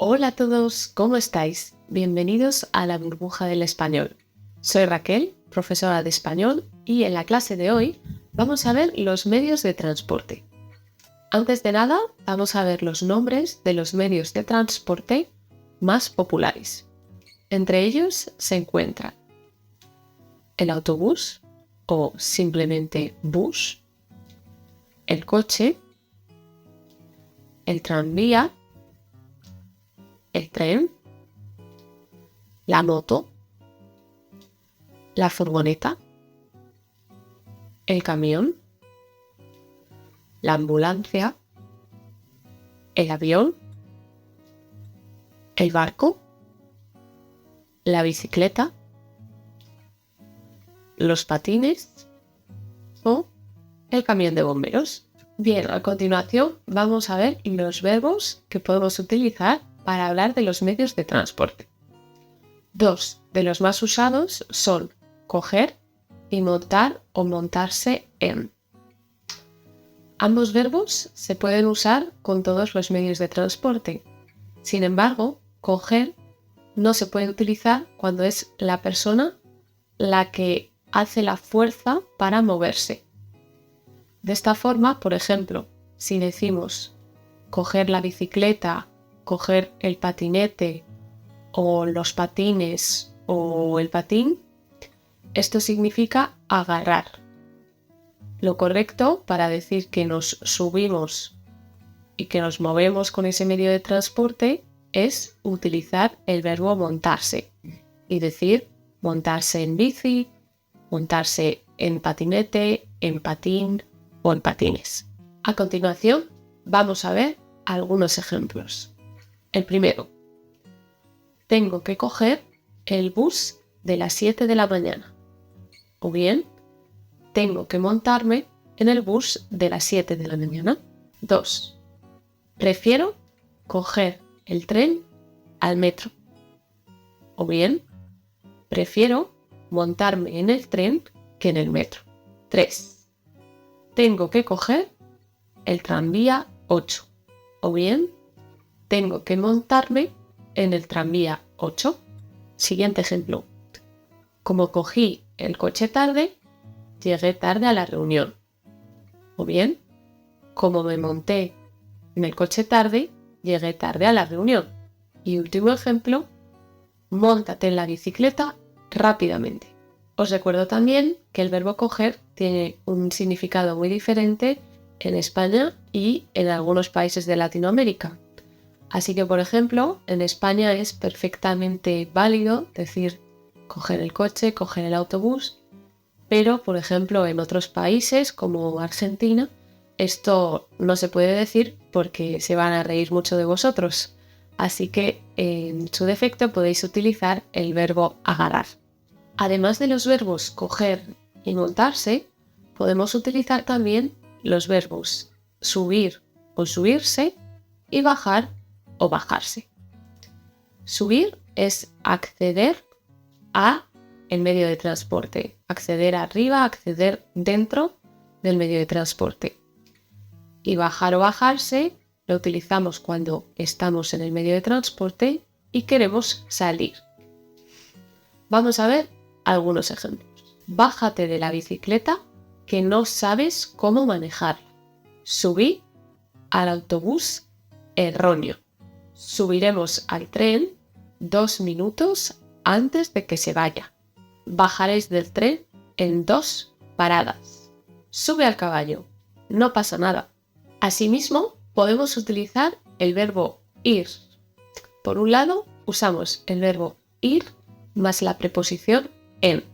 Hola a todos, ¿cómo estáis? Bienvenidos a la burbuja del español. Soy Raquel, profesora de español, y en la clase de hoy vamos a ver los medios de transporte. Antes de nada, vamos a ver los nombres de los medios de transporte más populares. Entre ellos se encuentran el autobús o simplemente bus, el coche, el tranvía, el tren, la moto, la furgoneta, el camión, la ambulancia, el avión, el barco, la bicicleta, los patines o el camión de bomberos. Bien, a continuación vamos a ver los verbos que podemos utilizar para hablar de los medios de transporte. Dos de los más usados son coger y montar o montarse en. Ambos verbos se pueden usar con todos los medios de transporte. Sin embargo, coger no se puede utilizar cuando es la persona la que hace la fuerza para moverse. De esta forma, por ejemplo, si decimos coger la bicicleta, coger el patinete o los patines o el patín, esto significa agarrar. Lo correcto para decir que nos subimos y que nos movemos con ese medio de transporte es utilizar el verbo montarse y decir montarse en bici, montarse en patinete, en patín o en patines. A continuación, vamos a ver algunos ejemplos. El primero, tengo que coger el bus de las 7 de la mañana. O bien, tengo que montarme en el bus de las 7 de la mañana. 2. Prefiero coger el tren al metro. O bien, prefiero montarme en el tren que en el metro. 3. Tengo que coger el tranvía 8. O bien, tengo que montarme en el tranvía 8. Siguiente ejemplo. Como cogí el coche tarde, llegué tarde a la reunión. O bien, como me monté en el coche tarde, llegué tarde a la reunión. Y último ejemplo, móntate en la bicicleta rápidamente. Os recuerdo también que el verbo coger tiene un significado muy diferente en España y en algunos países de Latinoamérica. Así que, por ejemplo, en España es perfectamente válido decir coger el coche, coger el autobús, pero, por ejemplo, en otros países como Argentina, esto no se puede decir porque se van a reír mucho de vosotros. Así que, en su defecto, podéis utilizar el verbo agarrar. Además de los verbos coger y montarse, podemos utilizar también los verbos subir o subirse y bajar o bajarse. Subir es acceder a el medio de transporte, acceder arriba, acceder dentro del medio de transporte. Y bajar o bajarse lo utilizamos cuando estamos en el medio de transporte y queremos salir. Vamos a ver algunos ejemplos. Bájate de la bicicleta que no sabes cómo manejarla. Subí al autobús erróneo. Subiremos al tren 2 minutos antes de que se vaya. Bajaréis del tren en 2 paradas. Sube al caballo. No pasa nada. Asimismo, podemos utilizar el verbo ir. Por un lado, usamos el verbo ir más la preposición en.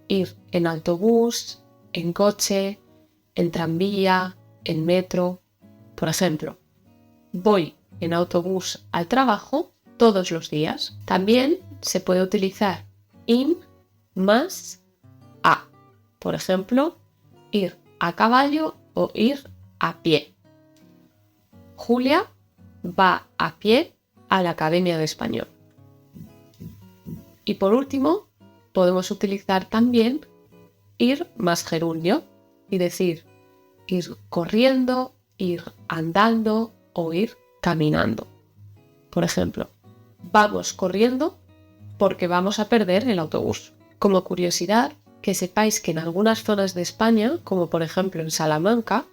Ir en autobús, en coche, en tranvía, en metro. Por ejemplo, voy en autobús al trabajo todos los días. También se puede utilizar in más a. Por ejemplo, ir a caballo o ir a pie. Julia va a pie a la Academia de Español. Y por último, podemos utilizar también ir más gerundio y decir ir corriendo, ir andando o ir caminando. Por ejemplo, vamos corriendo porque vamos a perder el autobús. Como curiosidad, que sepáis que en algunas zonas de España, como por ejemplo en Salamanca,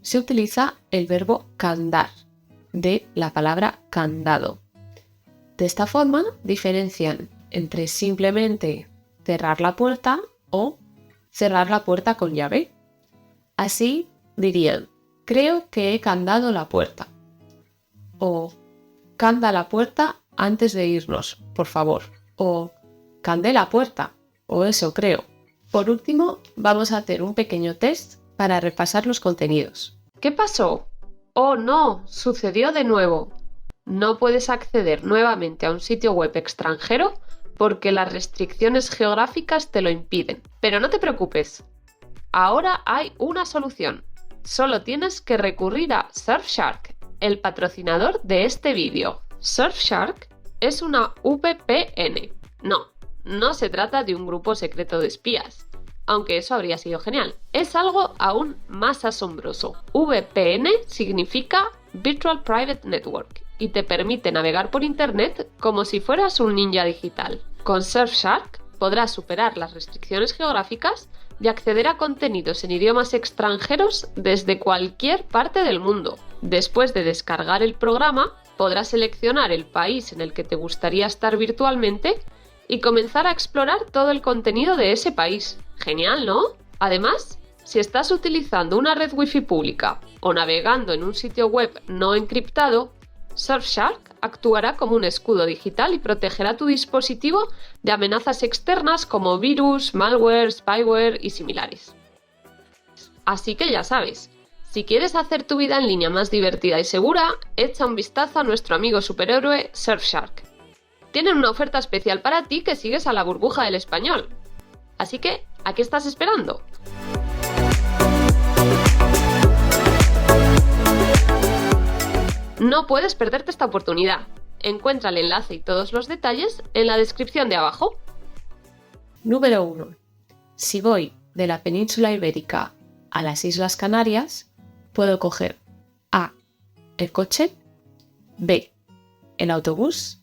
se utiliza el verbo candar, de la palabra candado. De esta forma diferencian entre simplemente cerrar la puerta o cerrar la puerta con llave. Así dirían, creo que he candado la puerta. O canda la puerta antes de irnos, por favor. O candé la puerta. O eso creo. Por último, vamos a hacer un pequeño test para repasar los contenidos. ¿Qué pasó? Oh no, sucedió de nuevo. No puedes acceder nuevamente a un sitio web extranjero porque las restricciones geográficas te lo impiden. Pero no te preocupes. Ahora hay una solución. Solo tienes que recurrir a Surfshark, el patrocinador de este vídeo. Surfshark es una VPN. No se trata de un grupo secreto de espías, aunque eso habría sido genial. Es algo aún más asombroso. VPN significa Virtual Private Network y te permite navegar por internet como si fueras un ninja digital. Con Surfshark podrás superar las restricciones geográficas y acceder a contenidos en idiomas extranjeros desde cualquier parte del mundo. Después de descargar el programa, podrás seleccionar el país en el que te gustaría estar virtualmente y comenzar a explorar todo el contenido de ese país. Genial, ¿no? Además, si estás utilizando una red wifi pública o navegando en un sitio web no encriptado, Surfshark actuará como un escudo digital y protegerá tu dispositivo de amenazas externas como virus, malware, spyware y similares. Así que ya sabes, si quieres hacer tu vida en línea más divertida y segura, echa un vistazo a nuestro amigo superhéroe Surfshark. Tienen una oferta especial para ti que sigues a la burbuja del español. Así que, ¿a qué estás esperando? No puedes perderte esta oportunidad. Encuentra el enlace y todos los detalles en la descripción de abajo. Número 1. Si voy de la península ibérica a las Islas Canarias, puedo coger A. el coche, B. el autobús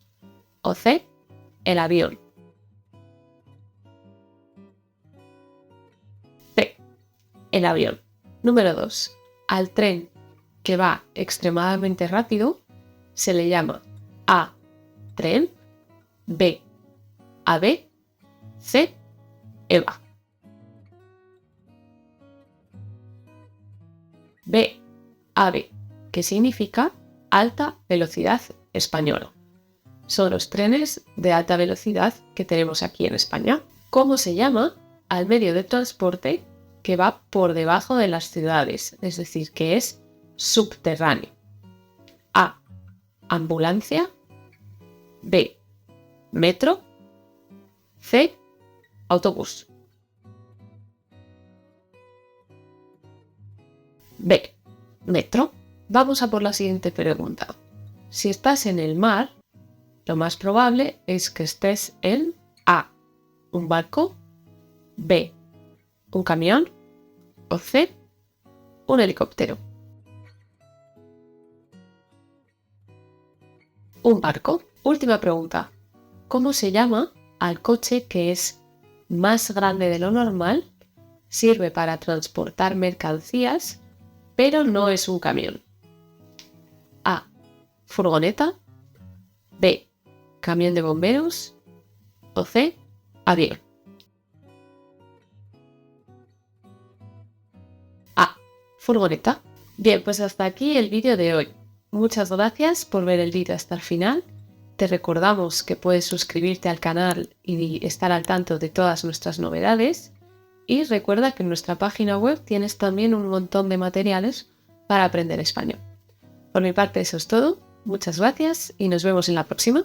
o C. el avión. C. el avión. Número 2. Al tren que va extremadamente rápido se le llama A. tren, B. AVE, C. EVA. B. AVE, que significa alta velocidad española. Son los trenes de alta velocidad que tenemos aquí en España. ¿Cómo se llama al medio de transporte que va por debajo de las ciudades? Es decir, que es subterráneo. A. ambulancia, B. metro, C. autobús. B. metro. Vamos a por la siguiente pregunta. Si estás en el mar, lo más probable es que estés en A. un barco, B. un camión o C. un helicóptero. Un barco. Última pregunta. ¿Cómo se llama al coche que es más grande de lo normal, sirve para transportar mercancías, pero no es un camión? A. furgoneta, B. camión de bomberos o C. avión. A. furgoneta. Bien, pues hasta aquí el vídeo de hoy. Muchas gracias por ver el vídeo hasta el final. Te recordamos que puedes suscribirte al canal y estar al tanto de todas nuestras novedades. Y recuerda que en nuestra página web tienes también un montón de materiales para aprender español. Por mi parte eso es todo. Muchas gracias y nos vemos en la próxima.